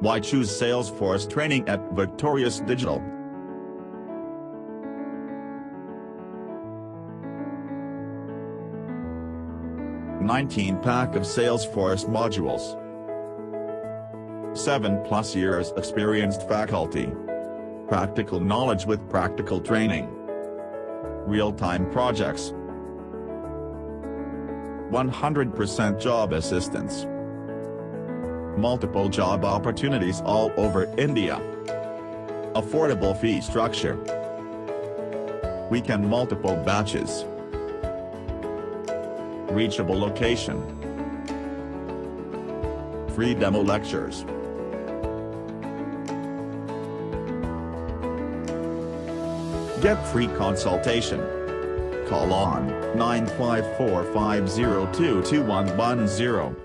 Why choose Salesforce training at Victorrious Digital? "19-pack of Salesforce modules. 7+ years experienced faculty. Practical knowledge with practical training. Real-time projects. 100% job assistance. Multiple job opportunities all over India. Affordable fee structure. Weekend multiple batches. Reachable location. Free demo lectures. Get free consultation. Call on 954-502-2110.